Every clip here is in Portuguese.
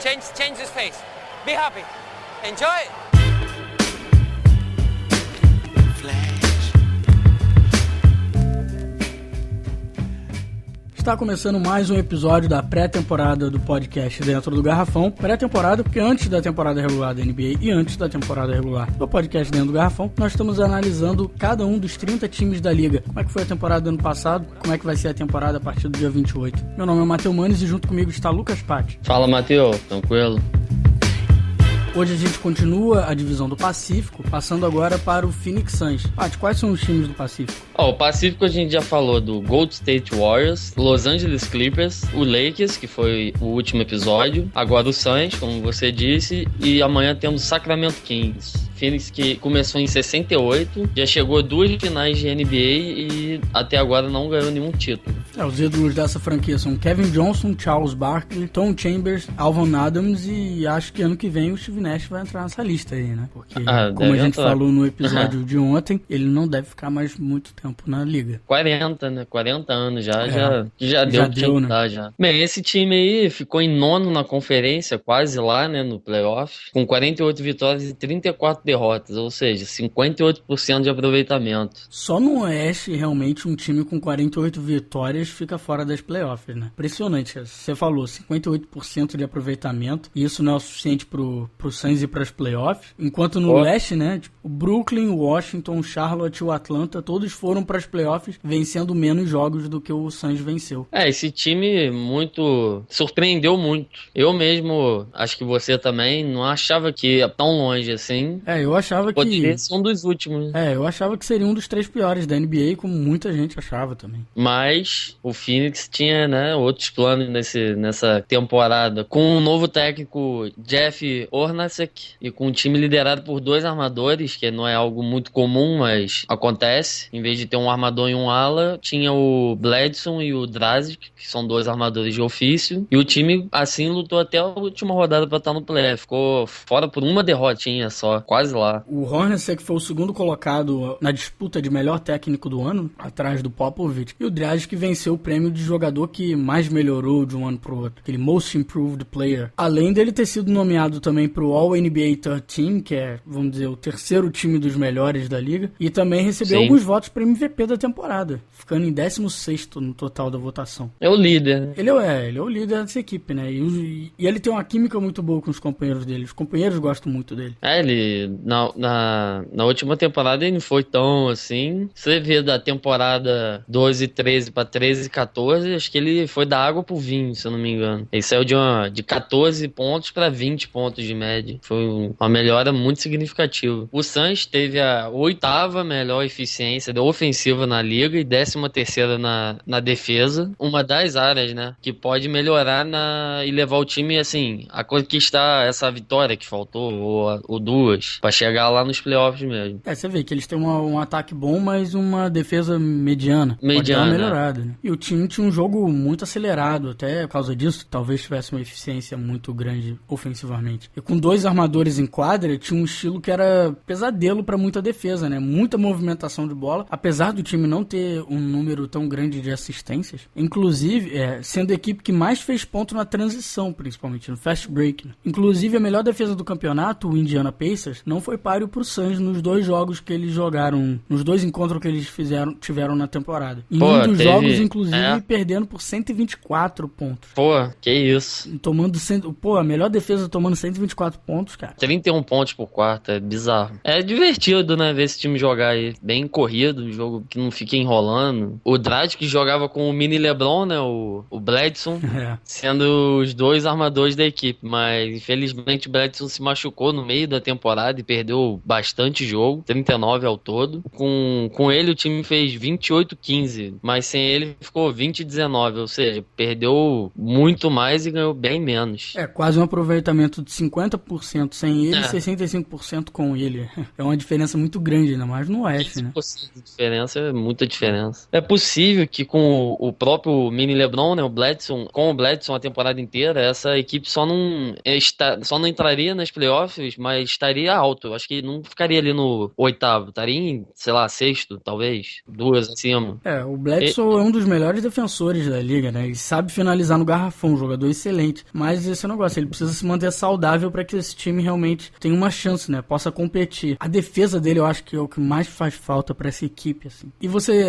Change this face. Be happy. Enjoy it. Está começando mais um episódio da pré-temporada do podcast Dentro do Garrafão. Pré-temporada porque antes da temporada regular da NBA e antes da temporada regular do podcast Dentro do Garrafão, nós estamos analisando cada um dos 30 times da liga. Como é que foi a temporada do ano passado, como é que vai ser a temporada a partir do dia 28. Meu nome é Matheus Manes e junto comigo está Lucas Patti. Fala, Matheus, tranquilo? Hoje a gente continua a divisão do Pacífico, passando agora para o Phoenix Suns. Patti, quais são os times do Pacífico? O Pacífico a gente já falou do Golden State Warriors, Los Angeles Clippers, o Lakers, que foi o último episódio, agora o Suns, como você disse, e amanhã temos Sacramento Kings. Phoenix que começou em 68, já chegou a 2 finais de NBA e até agora não ganhou nenhum título. Os ídolos dessa franquia são Kevin Johnson, Charles Barkley, Tom Chambers, Alvan Adams e acho que ano que vem o Steve Nash vai entrar nessa lista aí, né? Porque, como a gente falou no episódio de ontem, ele não deve ficar mais muito tempo na liga. 40, né? 40 anos já deu, né? Já. Bem, esse time aí ficou em nono na conferência, quase lá, né, no playoff, com 48 vitórias e 34 derrotas, ou seja, 58% de aproveitamento. Só no Oeste, realmente, um time com 48 vitórias fica fora das playoffs, né? Impressionante. Você falou, 58% de aproveitamento, e isso não é o suficiente pro Suns ir pras playoffs. Enquanto no Leste, né, tipo, o Brooklyn, o Washington, o Charlotte e o Atlanta, todos foram pras playoffs vencendo menos jogos do que o Suns venceu. Esse time surpreendeu muito. Eu mesmo, acho que você também, não achava que ia tão longe assim. Eu achava que... Poderia ser um dos últimos. Eu achava que seria um dos 3 piores da NBA, como muita gente achava também. Mas o Phoenix tinha, né, outros planos nessa temporada. Com um novo técnico, Jeff Hornacek, e com um time liderado por 2 armadores, que não é algo muito comum, mas acontece. Em vez de ter um armador e um ala, tinha o Bledson e o Dragic, que são 2 armadores de ofício. E o time, assim, lutou até a última rodada pra estar no playoff. Ficou fora por uma derrotinha só, quase lá. O Hornacek foi o segundo colocado na disputa de melhor técnico do ano, atrás do Popovich. E o Dragic venceu o prêmio de jogador que mais melhorou de um ano pro outro, aquele Most Improved Player. Além dele ter sido nomeado também pro All-NBA Third Team, que é, vamos dizer, o terceiro time dos melhores da liga, e também recebeu alguns votos para MVP da temporada, ficando em 16º no total da votação. É o líder. Ele é o líder dessa equipe, né? E ele tem uma química muito boa com os companheiros dele. Os companheiros gostam muito dele. Ele, na última temporada, ele não foi tão assim. Você vê da temporada 12-13 pra 13-14, acho que ele foi da água pro vinho, se eu não me engano. Ele saiu de 14 pontos pra 20 pontos de média. Foi uma melhora muito significativa. O Suns teve a 8ª melhor eficiência ofensiva na liga e 13ª na defesa. Uma das áreas, né, que pode melhorar e levar o time, assim, a conquistar essa vitória que faltou, ou 2, pra chegar lá nos playoffs mesmo. Você vê que eles têm um ataque bom, mas uma defesa mediana. Pode dar uma melhorada, né? E o time tinha um jogo muito acelerado, até por causa disso, talvez tivesse uma eficiência muito grande ofensivamente. E com 2 armadores em quadra, tinha um estilo que era pesadelo pra muita defesa, né? Muita movimentação de bola, apesar do time não ter um número tão grande de assistências. Inclusive, sendo a equipe que mais fez ponto na transição, principalmente no fast break, né? Inclusive, a melhor defesa do campeonato, o Indiana Pacers, não foi páreo pro Suns nos 2 jogos que eles jogaram, nos 2 encontros que eles tiveram na temporada. Em um dos jogos, inclusive, perdendo por 124 pontos. Que isso. A melhor defesa tomando 124 pontos, cara. 31 pontos por quarto, é bizarro. É divertido, né, ver esse time jogar aí. Bem corrido, um jogo que não fica enrolando. O Dragic jogava com o mini LeBron, né, o Bledson, sendo os 2 armadores da equipe, mas infelizmente o Bledson se machucou no meio da temporada e perdeu bastante jogo, 39 ao todo. Com ele o time fez 28-15, mas sem ele ficou 20-19, ou seja, perdeu muito mais e ganhou bem menos. Quase um aproveitamento de 50% sem ele, 65% com ele. É uma diferença muito grande, ainda mais no Oeste, né? 15% de diferença é muita diferença. É possível que com o próprio mini LeBron, né, com o Bledson a temporada inteira, essa equipe só não entraria nas playoffs, mas estaria alto. Acho que não ficaria ali no 8º, estaria em, sei lá, 6º, talvez, 2 acima. O Bledson é um dos melhores defensores da liga, né? Ele sabe finalizar no garrafão, um jogador excelente. Mas esse é o negócio, ele precisa se manter saudável para que esse time realmente tenha uma chance, né? Possa competir. A defesa dele eu acho que é o que mais faz falta para essa equipe, assim. E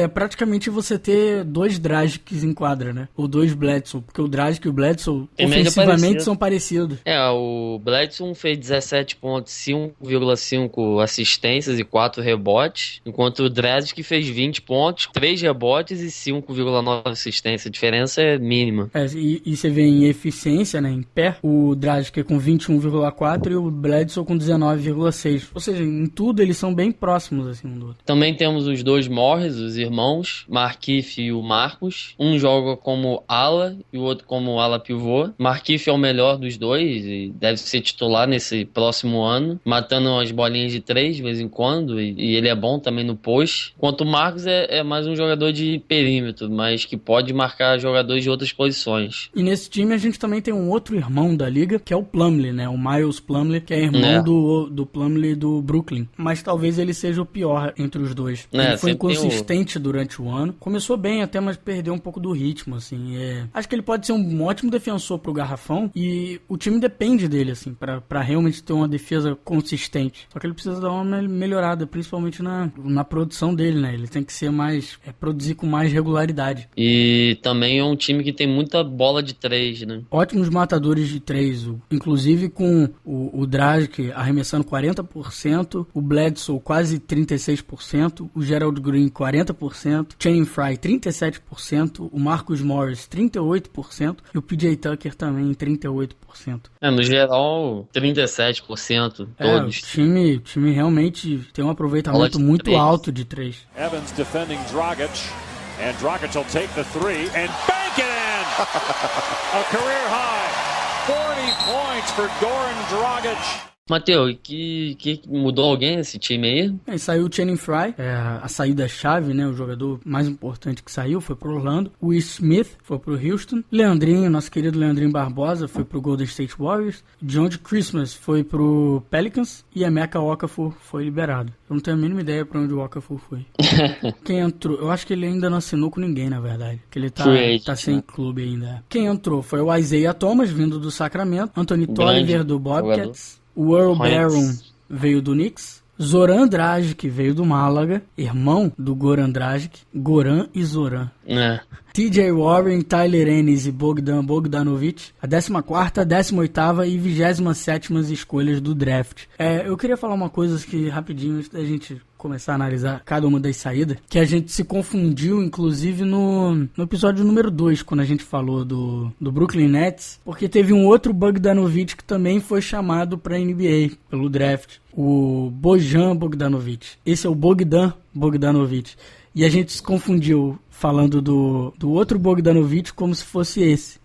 praticamente você ter 2 Dragics em quadra, né? Ou 2 Bledsoe, porque o Dragic e o Bledsoe ofensivamente são parecidos. O Bledsoe fez 17 pontos, 5,5 assistências e 4 rebotes, enquanto o Dragic fez 20 pontos, 3 rebotes e 5,9 assistências. A diferença é mínima. E você vê em eficiência, né, em pé, o Dragic com 21,4 e o Bledsoe com 19,6. Ou seja, em tudo eles são bem próximos assim um do outro. Também temos os 2 Morris, os irmãos, Markieff e o Marcus. Um joga como ala e o outro como ala pivô. Markieff é o melhor dos dois e deve ser titular nesse próximo ano, matando as bolinhas de 3 de vez em quando, e ele é bom também no post. Enquanto o Marcus é mais um jogador de perímetro, mas que pode marcar jogadores de outras posições. E nesse time a gente também tem um outro irmão da liga, que é o Plumlee, né? O Miles Plumlee, que é irmão do Plumlee do Brooklyn. Mas talvez ele seja o pior entre os dois. Ele foi inconsistente durante o ano. Começou bem até, mas perdeu um pouco do ritmo, assim. Acho que ele pode ser um ótimo defensor pro garrafão e o time depende dele, assim, pra realmente ter uma defesa consistente. Só que ele precisa dar uma melhorada, principalmente na produção dele, né? Ele tem que ser mais... produzir com mais regularidade. E também é um time que tem muita bola de 3, né? Ótimos matadores de 3, inclusive com o Dragic arremessando 40%, o Bledsoe quase 36%, o Gerald Green 40%, Channing Frye 37%, o Marcus Morris 38% e o PJ Tucker também 38%. No geral, 37% todos. O time realmente tem um aproveitamento muito alto de 3. Evans defending Dragic, and Dragic will take the 3 and bank it in! A career high, 40 points for Goran Dragic. Mateus, que mudou alguém nesse time aí? Saiu o Channing Frye, a saída-chave, né? O jogador mais importante que saiu foi pro Orlando. O Smith foi pro Houston. Leandrinho, nosso querido Leandrinho Barbosa, foi pro Golden State Warriors. John Christmas foi pro Pelicans. E a Emeka Okafor foi liberado. Eu não tenho a mínima ideia pra onde o Okafor foi. Quem entrou? Eu acho que ele ainda não assinou com ninguém, na verdade. Que ele tá sem clube ainda. Quem entrou foi o Isaiah Thomas, vindo do Sacramento. Anthony Tolliver, do Bobcats. O Earl Barron veio do Knicks. Zoran Dragic veio do Málaga, irmão do Goran Dragic. Goran e Zoran. TJ Warren, Tyler Ennis e Bogdan Bogdanovic, a 14ª, 18ª e 27ª escolhas do draft. Eu queria falar uma coisa que rapidinho, antes da gente começar a analisar cada uma das saídas, que a gente se confundiu, inclusive, no episódio número 2, quando a gente falou do Brooklyn Nets, porque teve um outro Bogdanovic que também foi chamado para NBA pelo draft, o Bojan Bogdanovic. Esse é o Bogdan Bogdanovic. E a gente se confundiu falando do outro Bogdanovic como se fosse esse.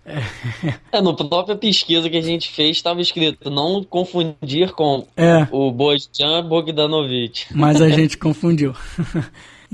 No própria pesquisa que a gente fez estava escrito não confundir com o Bojan Bogdanovic. Mas a gente confundiu.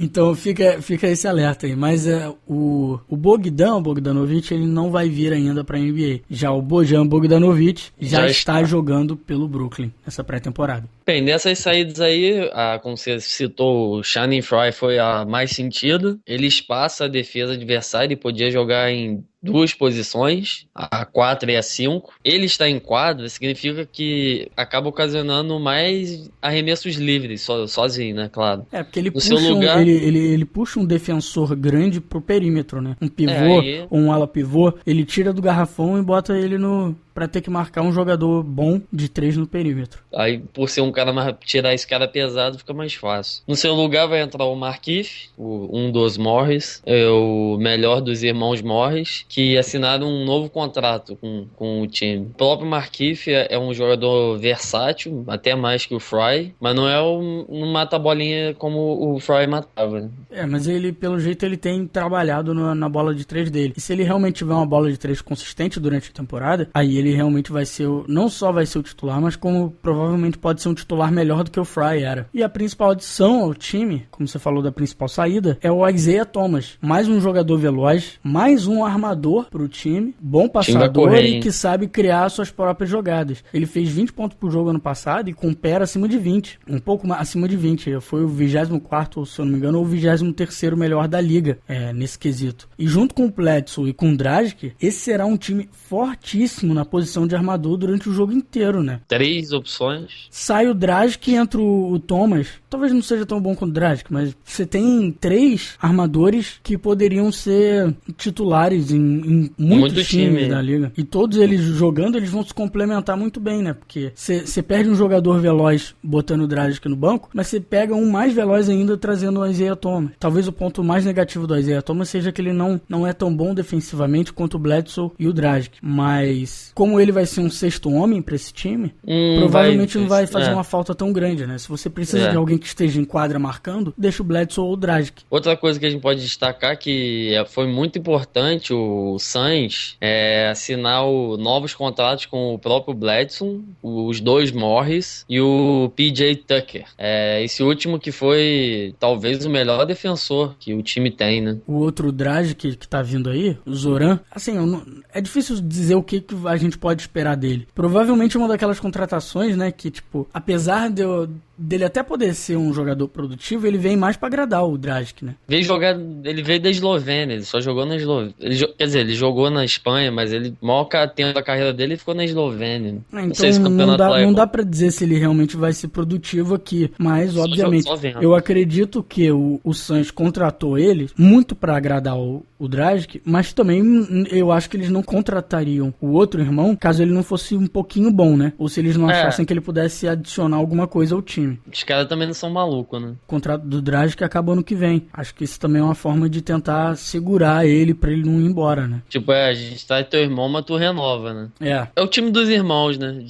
Então fica esse alerta aí. Mas o Bogdan Bogdanovic ele não vai vir ainda para a NBA. Já o Bojan Bogdanovic já está jogando pelo Brooklyn nessa pré-temporada. Bem, dessas saídas aí, como você citou, o Channing Frye foi a mais sentida. Ele espaça a defesa adversária e podia jogar em 2 posições, a 4 e a 5. Ele está em quadra, significa que acaba ocasionando mais arremessos livres, sozinho, né, claro. Porque ele puxa, ele puxa um defensor grande pro perímetro, né? Um pivô ou um ala pivô, ele tira do garrafão e bota ele pra ter que marcar um jogador bom de 3 no perímetro. Aí, por ser um cara mais... tirar esse cara pesado, fica mais fácil. No seu lugar vai entrar o Markieff, um dos Morris, o melhor dos irmãos Morris, que assinaram um novo contrato com o time. O próprio Markieff é um jogador versátil, até mais que o Frye, mas não mata a bolinha como o Frye matava, né? Mas ele, pelo jeito, ele tem trabalhado na bola de 3 dele. E se ele realmente tiver uma bola de 3 consistente durante a temporada, aí ele ele realmente vai ser, não só vai ser o titular, mas como provavelmente pode ser um titular melhor do que o Fry era. E a principal adição ao time, como você falou da principal saída, é o Isaiah Thomas. Mais um jogador veloz, mais um armador pro time, bom passador e que sabe criar suas próprias jogadas. Ele fez 20 pontos por jogo ano passado e com pera acima de 20. Um pouco mais, acima de 20. Foi o 24º, se eu não me engano, ou o 23º melhor da liga nesse quesito. E junto com o Bledsoe e com o Dragic, esse será um time fortíssimo na posição de armador durante o jogo inteiro, né? 3 opções. Sai o Dragic e entra o Thomas. Talvez não seja tão bom quanto o Dragic, mas você tem 3 armadores que poderiam ser titulares em muitos times da liga. E todos eles jogando, eles vão se complementar muito bem, né? Porque você perde um jogador veloz botando o Dragic no banco, mas você pega um mais veloz ainda trazendo o Isaiah Thomas. Talvez o ponto mais negativo do Isaiah Thomas seja que ele não é tão bom defensivamente quanto o Bledsoe e o Dragic. Mas como ele vai ser um sexto homem pra esse time, provavelmente não vai fazer uma falta tão grande, né? Se você precisa de alguém que esteja em quadra marcando, deixa o Bledsoe ou o Dragic. Outra coisa que a gente pode destacar que foi muito importante o Suns assinar novos contratos com o próprio Bledsoe, os 2 Morris e o PJ Tucker. Esse último que foi talvez o melhor defensor que o time tem, né? O outro Dragic que tá vindo aí, o Zoran, assim, é difícil dizer o que a gente pode esperar dele. Provavelmente uma daquelas contratações, né, que tipo, apesar dele até poder ser um jogador produtivo, ele vem mais pra agradar o Dragic, né? Ele veio da Eslovênia, ele só jogou na Eslovênia. Quer dizer, ele jogou na Espanha, mas ele, maior tempo da carreira dele, ficou na Eslovênia. Então não dá pra dizer se ele realmente vai ser produtivo aqui, mas obviamente eu acredito que o Suns contratou ele muito pra agradar o Dragic, mas também eu acho que eles não contratariam o outro irmão caso ele não fosse um pouquinho bom, né? Ou se eles não achassem que ele pudesse adicionar alguma coisa ao time. Os caras também não são malucos, né? O contrato do Dragic acaba ano que vem. Acho que isso também é uma forma de tentar segurar ele pra ele não ir embora, né? Tipo, a gente traz teu irmão, mas tu renova, né? É o time dos irmãos, né?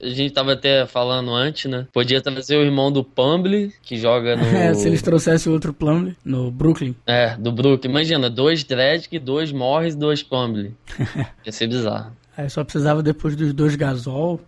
A gente tava até falando antes, né? Podia trazer o irmão do Plumlee, que joga no... se eles trouxessem outro Plumlee, no Brooklyn. Do Brooklyn. Imagina, 2 Dragic, 2 Morris, 2 Plumlee. Ia ser bizarro. Aí só precisava depois dos 2 Gasol.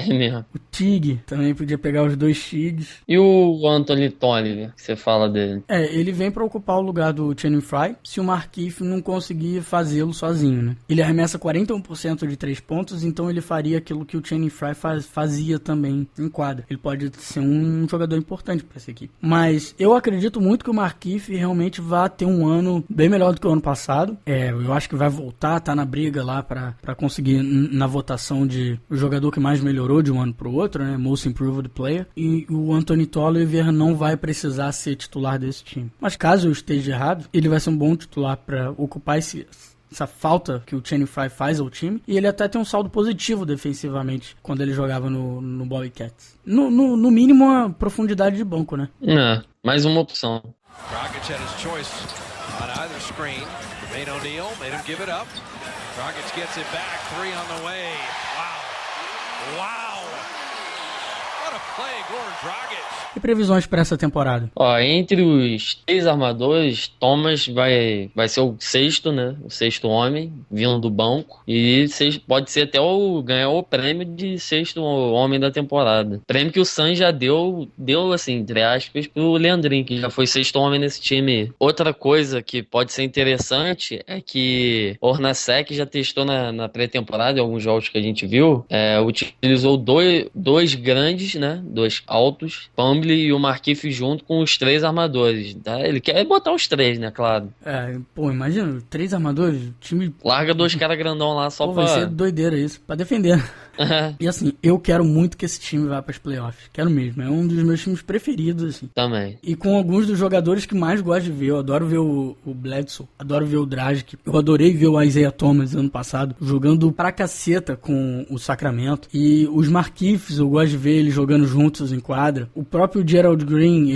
Mesmo. O Tig também podia pegar os 2 Tigs. E o Anthony Tolliver, que você fala dele? Ele vem pra ocupar o lugar do Channing Frye se o Markieff não conseguir fazê-lo sozinho, né? Ele arremessa 41% de 3 pontos, então ele faria aquilo que o Channing Frye fazia também em quadra. Ele pode ser um jogador importante pra essa equipe. Mas eu acredito muito que o Markieff realmente vai ter um ano bem melhor do que o ano passado. Eu acho que vai voltar, tá na briga lá pra conseguir na votação de o jogador que mais melhorou de um ano pro outro, né? Most Improved Player. E o Anthony Tolliver não vai precisar ser titular desse time. Mas caso eu esteja errado, ele vai ser um bom titular para ocupar essa falta que o Channing Frye faz ao time. E ele até tem um saldo positivo defensivamente quando ele jogava no Bobcats. No mínimo, a profundidade de banco, né? Mais uma opção. Dragic had his choice on either screen. Made O'Neal, made him give it up. Dragic gets it back, 3 on the way. Wow. What a play, Goran Dragic. E previsões para essa temporada? Entre os 3 armadores, Thomas vai ser o sexto, né? O sexto homem, vindo do banco. E pode ser até ganhar o prêmio de sexto homem da temporada. Prêmio que o Suns já deu assim, entre aspas, pro Leandrinho, que já foi sexto homem nesse time. Outra coisa que pode ser interessante é que o Hornacek já testou na pré-temporada, em alguns jogos que a gente viu, utilizou dois grandes, né? 2 altos, Plumlee e o Markieff junto com os 3 armadores, tá? Ele quer botar os 3, né, claro. Imagina, 3 armadores, time... Larga 2 caras grandão lá só pra... Vai ser doideira isso, pra defender. E assim, eu quero muito que esse time vá pras playoffs. Quero mesmo, é um dos meus times preferidos, assim. Também. E com alguns dos jogadores que mais gosto de ver. Eu adoro ver o Bledsoe, adoro ver o Dragic. Eu adorei ver o Isaiah Thomas ano passado, jogando pra caceta com o Sacramento. E os Markieffs, eu gosto de ver eles jogando juntos em quadra. O próprio Gerald Green,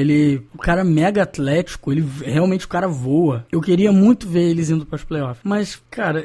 o cara mega atlético, realmente o cara voa. Eu queria muito ver eles indo pras playoffs. Mas, cara...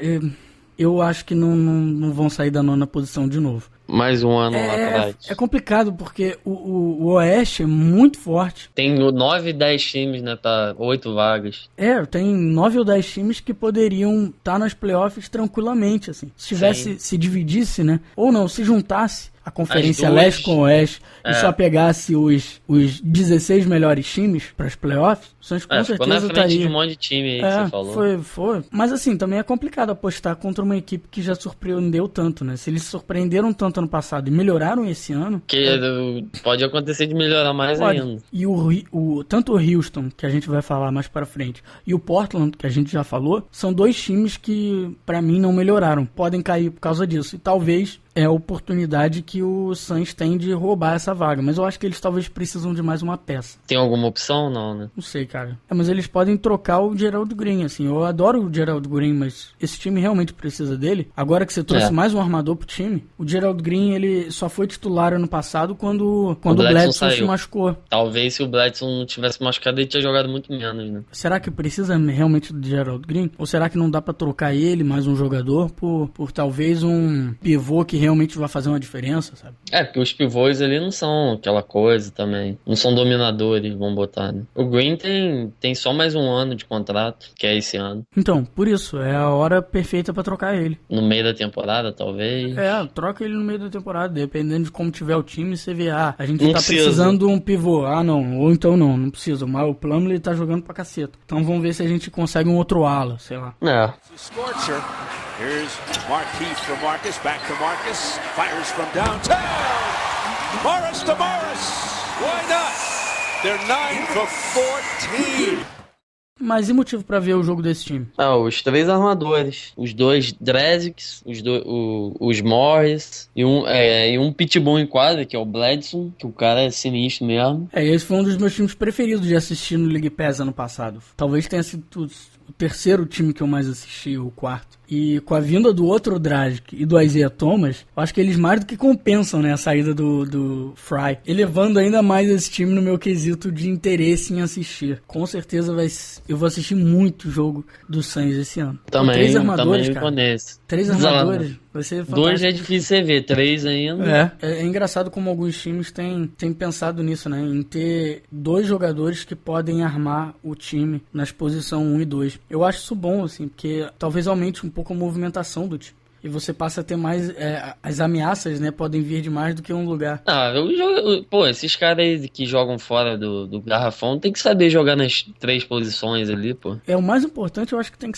eu acho que não vão sair da 9ª posição de novo. Mais um ano lá atrás. É complicado, porque o Oeste é muito forte. Tem 9, 10 times, né? Tá 8 vagas. Tem 9 ou 10 times que poderiam estar nas playoffs tranquilamente, assim. Se tivesse, se dividisse, né? Ou não, se juntasse a Conferência Leste com o Oeste e só pegasse os 16 melhores times para as playoffs, o Suns com ficou na certeza frente estaria. de um monte de time aí que você falou. Foi. Mas assim, também é complicado apostar contra uma equipe que já surpreendeu tanto, né? Se eles surpreenderam tanto ano passado e melhoraram esse ano... Pode acontecer de melhorar mais ainda. E tanto o Houston, que a gente vai falar mais pra frente, e o Portland, que a gente já falou, são 2 times que, pra mim, não melhoraram. Podem cair por causa disso. E talvez é a oportunidade que o Suns tem de roubar essa vaga. Mas eu acho que eles talvez precisam de mais uma peça. Tem alguma opção? Não, né? Não sei, cara. Mas eles podem trocar o Gerald Green, assim. Eu adoro o Gerald Green, mas esse time realmente precisa dele. Agora que você trouxe mais um armador pro time, o Gerald Green, ele só foi titular ano passado quando o Bledson se machucou. Talvez se o Bledson não tivesse machucado, ele tinha jogado muito menos, né? Será que precisa realmente do Gerald Green? Ou será que não dá pra trocar ele, mais um jogador, por talvez um pivô que realmente vai fazer uma diferença, sabe? Porque os pivôs ali não são aquela coisa também. Não são dominadores, vamos botar, né? O Green tem só mais um ano de contrato, que é esse ano. Então, por isso, é a hora perfeita pra trocar ele. No meio da temporada, talvez. Troca ele no meio da temporada, dependendo de como tiver o time, você vê, a gente tá precisando de um pivô. Não, ou então não precisa. Mas o Plumlee tá jogando pra caceta. Então vamos ver se a gente consegue um outro ala, sei lá. Scorcher. Here's Marquise from Marcus, back to Marcus, fires from downtown. Morris to Morris. Why not? They're 9 for 14. Mas e motivo pra ver o jogo desse time? Os 3 armadores. Os 2 Dragics, os Morris e um pitbull em quadra, que é o Bledson, que o cara é sinistro mesmo. Esse foi um dos meus times preferidos de assistir no League Pass ano passado. Talvez tenha sido o terceiro time que eu mais assisti, o quarto. E com a vinda do outro Dragic e do Isaiah Thomas, eu acho que eles mais do que compensam, né, a saída do Fry, elevando ainda mais esse time no meu quesito de interesse em assistir. Com certeza eu vou assistir muito jogo do Suns esse ano. Também, 3 armadores, cara. Conheço. 3 armadores. Vai ser fantástico. 2 é difícil você ver, 3 ainda. É engraçado como alguns times têm pensado nisso, né? Em ter 2 jogadores que podem armar o time nas posições 1 e 2. Eu acho isso bom, assim, porque talvez aumente um pouco a movimentação do time. E você passa a ter mais... as ameaças, né? Podem vir de mais do que um lugar. Esses caras aí que jogam fora do garrafão tem que saber jogar nas 3 posições ali, pô. O mais importante, eu acho que tem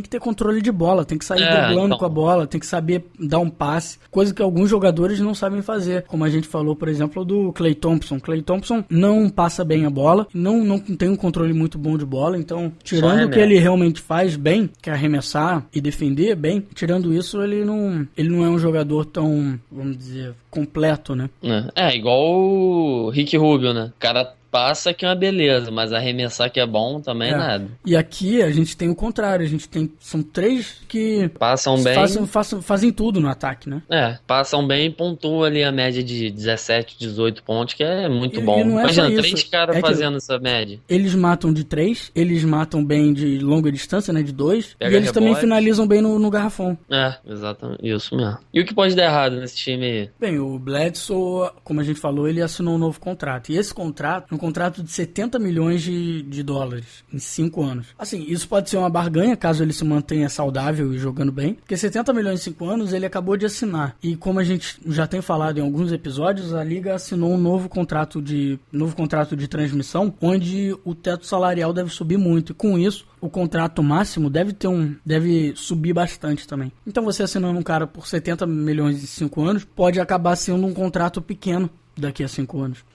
que ter controle de bola. Tem que sair driblando com a bola. Tem que saber dar um passe. Coisa que alguns jogadores não sabem fazer. Como a gente falou, por exemplo, do Klay Thompson. Klay Thompson não passa bem a bola. Não tem um controle muito bom de bola. Então, tirando o que ele realmente faz bem, que é arremessar e defender bem, tirando isso, ele não é um jogador tão, vamos dizer, completo, né? Igual o Ricky Rubio, né? O cara passa que é uma beleza, mas arremessar que é bom também nada. E aqui a gente tem o contrário, são 3 que passam bem, fazem tudo no ataque, né? Passam bem e pontuam ali a média de 17, 18 pontos, que é muito bom. Imagina, 3 caras fazendo essa média. Eles matam de 3, eles matam bem de longa distância, né, de 2, e eles também finalizam bem no garrafão. Exatamente, isso mesmo. E o que pode dar errado nesse time aí? Bem, o Bledsoe, como a gente falou, ele assinou um novo contrato, e esse contrato, um contrato de 70 milhões de dólares em 5 anos. Assim, isso pode ser uma barganha caso ele se mantenha saudável e jogando bem, porque 70 milhões em 5 anos ele acabou de assinar. E como a gente já tem falado em alguns episódios, a Liga assinou um novo contrato de transmissão, onde o teto salarial deve subir muito. E com isso, o contrato máximo deve subir bastante também. Então você assinando um cara por 70 milhões em 5 anos, pode acabar sendo um contrato pequeno daqui a 5 anos.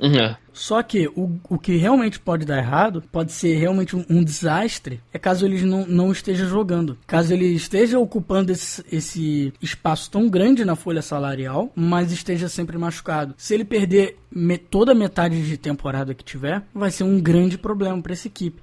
Só que o que realmente pode dar errado, pode ser realmente um desastre, é caso ele não esteja jogando. Caso ele esteja ocupando esse espaço tão grande na folha salarial, mas esteja sempre machucado. Se ele perder toda a metade de temporada que tiver, vai ser um grande problema para essa equipe.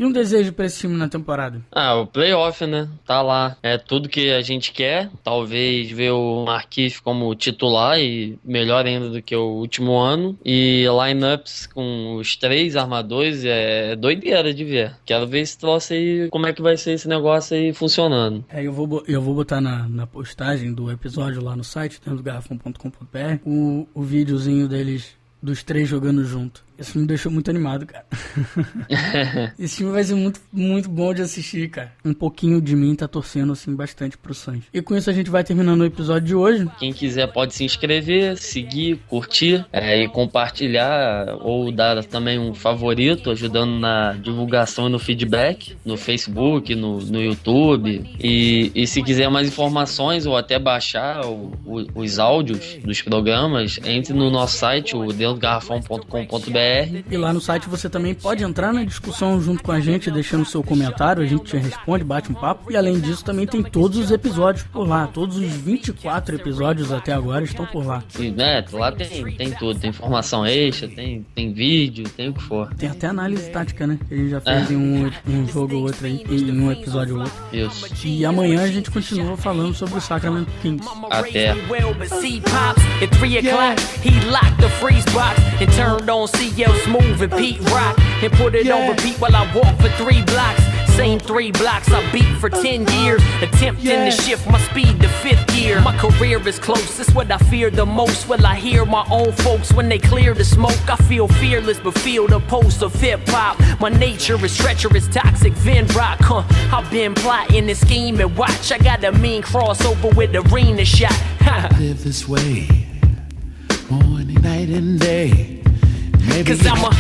E um desejo pra esse time na temporada? O playoff, né? Tá lá. É tudo que a gente quer. Talvez ver o Markieff como titular e melhor ainda do que o último ano. E lineups com os 3 armadores é doideira de ver. Quero ver esse troço aí, como é que vai ser esse negócio aí funcionando. Eu vou botar na postagem do episódio lá no site, dentro do garrafão.com.br, o videozinho deles, dos 3 jogando junto. Isso me deixou muito animado, cara. Esse time vai ser muito, muito bom de assistir, cara. Um pouquinho de mim tá torcendo, assim, bastante pro Suns. E com isso a gente vai terminando o episódio de hoje. Quem quiser pode se inscrever, seguir, curtir e compartilhar ou dar também um favorito, ajudando na divulgação e no feedback, no Facebook, no YouTube. E se quiser mais informações ou até baixar os áudios dos programas, entre no nosso site, o dentro-garrafão.com.br. E lá no site você também pode entrar na discussão junto com a gente, deixando seu comentário, a gente te responde, bate um papo. E além disso também tem todos os episódios por lá, todos os 24 episódios até agora estão por lá. E, lá tem tudo, tem informação extra, tem vídeo, tem o que for. Tem até análise tática, né? A gente já fez em um jogo ou outro aí, em um episódio ou outro. Isso. E amanhã a gente continua falando sobre o Sacramento Kings. Até. Smooth and Pete Rock and put it on repeat while I walk for 3 blocks. Same 3 blocks I beat for 10 years, attempting to shift my speed to 5th gear. My career is close, that's what I fear the most. Will I hear my own folks when they clear the smoke? I feel fearless but feel the pulse of hip-hop. My nature is treacherous, toxic, Vin Rock, I've been plotting and scheming, watch. I got a mean crossover with arena shot. Live this way, morning, night and day. Cause I'm a